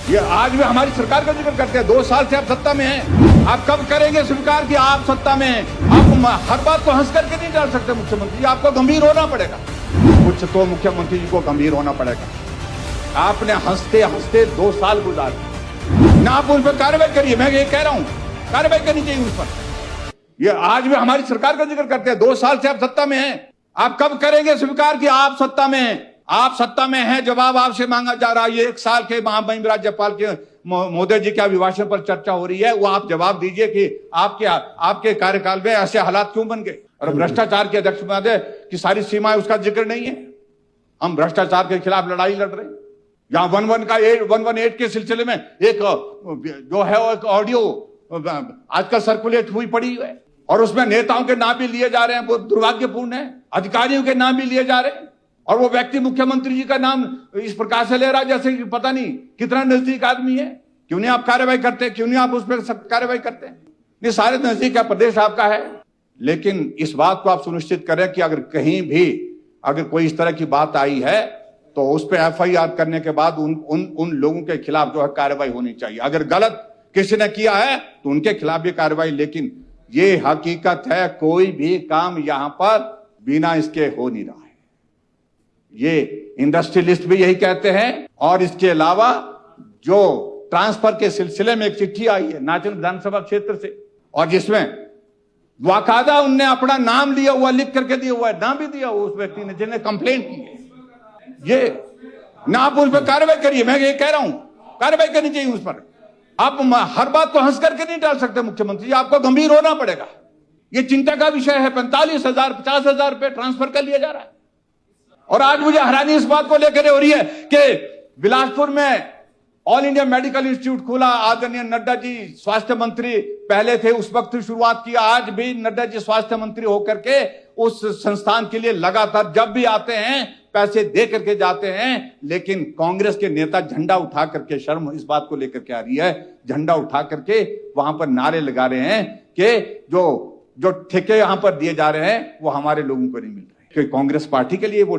ये आज भी हमारी सरकार का जिक्र करते हैं। 2 साल से आप सत्ता में हैं, आप कब करेंगे स्वीकार कि आप सत्ता में हैं? आप हर बात को हंस करके नहीं डाल सकते मुख्यमंत्री जी, आपको गंभीर होना पड़ेगा। कुछ तो मुख्यमंत्री जी को गंभीर होना पड़ेगा। आपने हंसते हंसते 2 साल गुजार दिए ना, आप उन पर कार्रवाई करिए। मैं ये कह रहा हूं, कार्रवाई करनी चाहिए उस पर। ये आज भी हमारी सरकार का जिक्र करते हैं। 2 साल से आप सत्ता में हैं, आप कब करेंगे स्वीकार कि आप सत्ता में हैं? आप सत्ता में हैं, जवाब आपसे मांगा जा रहा है। ये 1 साल के महामहिम राज्यपाल के मोदी जी के अभिभाषण पर चर्चा हो रही है, वो आप जवाब दीजिए कि आपके कार्यकाल में ऐसे हालात क्यों बन गए। और भ्रष्टाचार के अध्यक्ष महोदय की सारी सीमाएं, उसका जिक्र नहीं है। हम भ्रष्टाचार के खिलाफ लड़ाई लड़ रहे हैं। यहां 118 के सिलसिले में एक जो है वो एक ऑडियो आजकल सर्कुलेट हुई पड़ी है, और उसमें नेताओं के नाम भी लिए जा रहे हैं। वो दुर्भाग्यपूर्ण है। अधिकारियों के नाम भी लिए जा रहे हैं, और वो व्यक्ति मुख्यमंत्री जी का नाम इस प्रकार से ले रहा है जैसे कि पता नहीं कितना नजदीक आदमी है। क्यों नहीं आप कार्रवाई करते? क्यों नहीं आप उस पर सख्त कार्रवाई करते? नहीं, सारे नजदीक का प्रदेश आपका है, लेकिन इस बात को आप सुनिश्चित करें कि अगर कहीं भी अगर कोई इस तरह की बात आई है तो उस पर FIR करने के बाद उन लोगों के खिलाफ जो है कार्रवाई होनी चाहिए। अगर गलत किसी ने किया है तो उनके खिलाफ भी कार्रवाई। लेकिन ये हकीकत है, कोई भी काम यहां पर बिना इसके हो नहीं रहा है। ये इंडस्ट्रियलिस्ट भी यही कहते हैं। और इसके अलावा जो ट्रांसफर के सिलसिले में एक चिट्ठी आई है नाचन विधानसभा क्षेत्र से, और जिसमें बाकायदा उनने अपना नाम लिया हुआ, लिख करके दिया हुआ है, नाम भी दिया हुआ उस व्यक्ति ने जिन्हें कंप्लेंट की है। ये ना आप उस पर कार्रवाई करिए। मैं ये कह रहा हूं, कार्रवाई करनी चाहिए उस पर। आप हर बात को हंस करके नहीं डाल सकते मुख्यमंत्री जी, आपको गंभीर होना पड़ेगा। ये चिंता का विषय है। 45,000 50,000 रुपए ट्रांसफर कर लिया जा रहा है। और आज मुझे हैरानी इस बात को लेकर हो रही है कि बिलासपुर में ऑल इंडिया मेडिकल इंस्टीट्यूट खुला। आदरणीय नड्डा जी स्वास्थ्य मंत्री पहले थे, उस वक्त शुरुआत किया। आज भी नड्डा जी स्वास्थ्य मंत्री होकर के उस संस्थान के लिए लगातार जब भी आते हैं पैसे दे करके जाते हैं। लेकिन कांग्रेस के नेता झंडा उठा करके, शर्म इस बात को लेकर के आ रही है, झंडा उठा करके वहां पर नारे लगा रहे हैं कि जो ठेके यहां पर दिए जा रहे हैं वो हमारे लोगों को नहीं मिल रहे। कि कांग्रेस पार्टी के लिए वो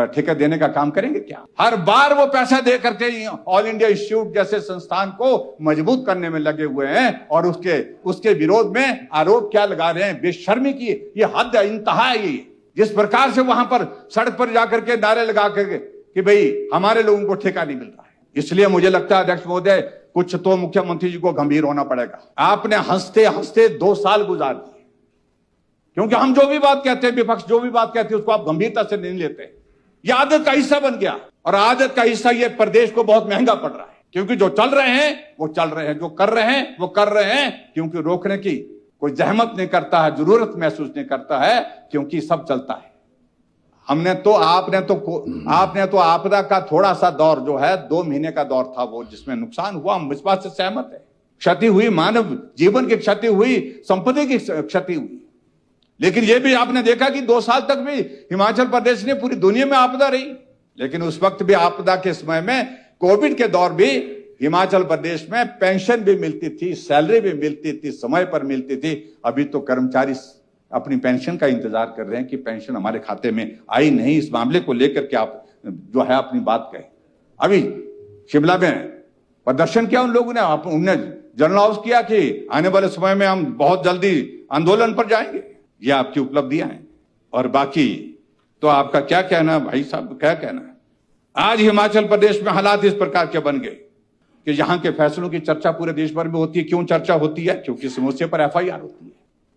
ठेका देने का काम करेंगे क्या? हर बार वो पैसा दे करके ऑल इंडिया इंस्टीट्यूट जैसे संस्थान को मजबूत करने में लगे हुए हैं, और उसके विरोध में आरोप क्या लगा रहे हैं? बेशर्मी की ये हद है, इंतहा है। ये जिस प्रकार से वहां पर सड़क पर जाकर के नारे लगा करके कि भाई हमारे लोगों को ठेका नहीं मिल रहा है। इसलिए मुझे लगता है अध्यक्ष महोदय, कुछ तो मुख्यमंत्री जी को गंभीर होना पड़ेगा। आपने हंसते हंसते 2 साल गुजार दिए, क्योंकि हम जो भी बात कहते हैं, विपक्ष जो भी बात कहती है, उसको आप गंभीरता से नहीं लेते। ये आदत का हिस्सा बन गया, और आदत का हिस्सा ये प्रदेश को बहुत महंगा पड़ रहा है। क्योंकि जो चल रहे हैं वो चल रहे हैं, जो कर रहे हैं वो कर रहे हैं, क्योंकि रोकने की कोई जहमत नहीं करता है, जरूरत महसूस नहीं करता है, क्योंकि सब चलता है। आपने तो आपदा का थोड़ा सा दौर जो है 2 महीने का दौर था, वो जिसमें नुकसान हुआ, हम इस बात से सहमत है। क्षति हुई, मानव जीवन की क्षति हुई, संपत्ति की क्षति हुई। लेकिन यह भी आपने देखा कि 2 साल तक भी हिमाचल प्रदेश ने पूरी दुनिया में आपदा रही। लेकिन उस वक्त भी आपदा के समय में, कोविड के दौर भी हिमाचल प्रदेश में पेंशन भी मिलती थी, सैलरी भी मिलती थी, समय पर मिलती थी। अभी तो कर्मचारी अपनी पेंशन का इंतजार कर रहे हैं कि पेंशन हमारे खाते में आई नहीं। इस मामले को लेकर के आप जो है अपनी बात कहें। अभी शिमला में प्रदर्शन किया उन लोगों ने, उन्होंने जन अनाउंस किया कि आने वाले समय में हम बहुत जल्दी आंदोलन पर जाएंगे। ये आपकी उपलब्धियां हैं। और बाकी तो आपका क्या कहना है भाई साहब, क्या कहना है? आज हिमाचल प्रदेश में हालात इस प्रकार के बन गए कि यहां के फैसलों की चर्चा पूरे देश भर में होती है। क्यों चर्चा होती है? क्योंकि समोसे पर FIR होती है।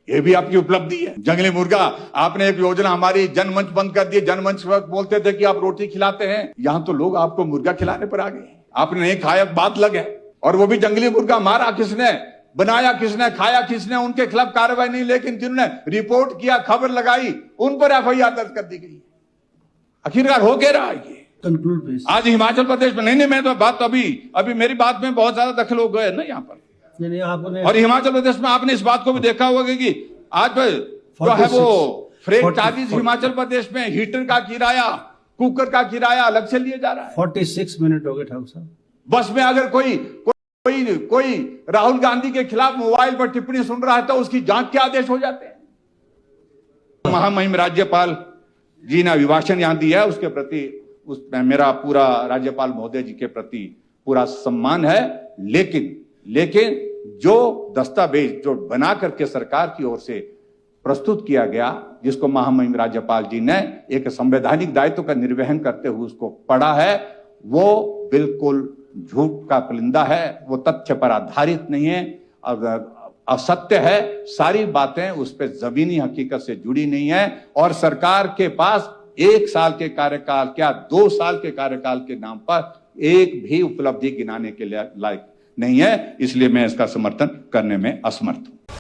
ये भी आपकी उपलब्धि है। जंगली मुर्गा, आपने एक योजना हमारी जनमंच बंद कर दी। जनमंच वक्त बोलते थे कि आप रोटी खिलाते हैं, यहां तो लोग आपको मुर्गा खिलाने पर आ गए। आपने नहीं खाया, बात लग है। और वो भी जंगली मुर्गा मारा किसने, बनाया किसने, खाया किसने, उनके खिलाफ कार्रवाई नहीं। लेकिन जिन्होंने रिपोर्ट किया, खबर लगाई, उन पर FIR दर्ज कर दी गई। आखिरकार हो क्या रहा है ये? आज हिमाचल प्रदेश में नहीं, मैं तो बात अभी मेरी बात में बहुत ज्यादा दखल हो गए ना यहाँ पर। और हिमाचल प्रदेश में आपने इस बात को भी देखा होगा कि आज जो है वो फ्रेट चार्जेस हिमाचल प्रदेश में हीटर का किराया, कुकर का किराया अलग से लिया जा रहा है। 46 मिनट हो गए ठाकुर साहब। बस में अगर कोई राहुल गांधी के खिलाफ मोबाइल पर टिप्पणी सुन रहा है तो उसकी जांच के आदेश हो जाते हैं। महामहिम राज्यपाल जी ने अभिभाषण यहां दिया है, उसके प्रति मेरा पूरा राज्यपाल महोदय जी के प्रति पूरा सम्मान है, लेकिन जो दस्तावेज जो बना करके सरकार की ओर से प्रस्तुत किया गया, जिसको महामहिम राज्यपाल जी ने एक संवैधानिक दायित्व का निर्वहन करते हुए उसको पढ़ा है, वो बिल्कुल झूठ का पुलिंदा है, वो तथ्य पर आधारित नहीं है, असत्य है। सारी बातें उस पर जमीनी हकीकत से जुड़ी नहीं है और सरकार के पास 1 साल के कार्यकाल क्या 2 साल के कार्यकाल के नाम पर एक भी उपलब्धि गिनाने के लायक नहीं है। इसलिए मैं इसका समर्थन करने में असमर्थ हूं।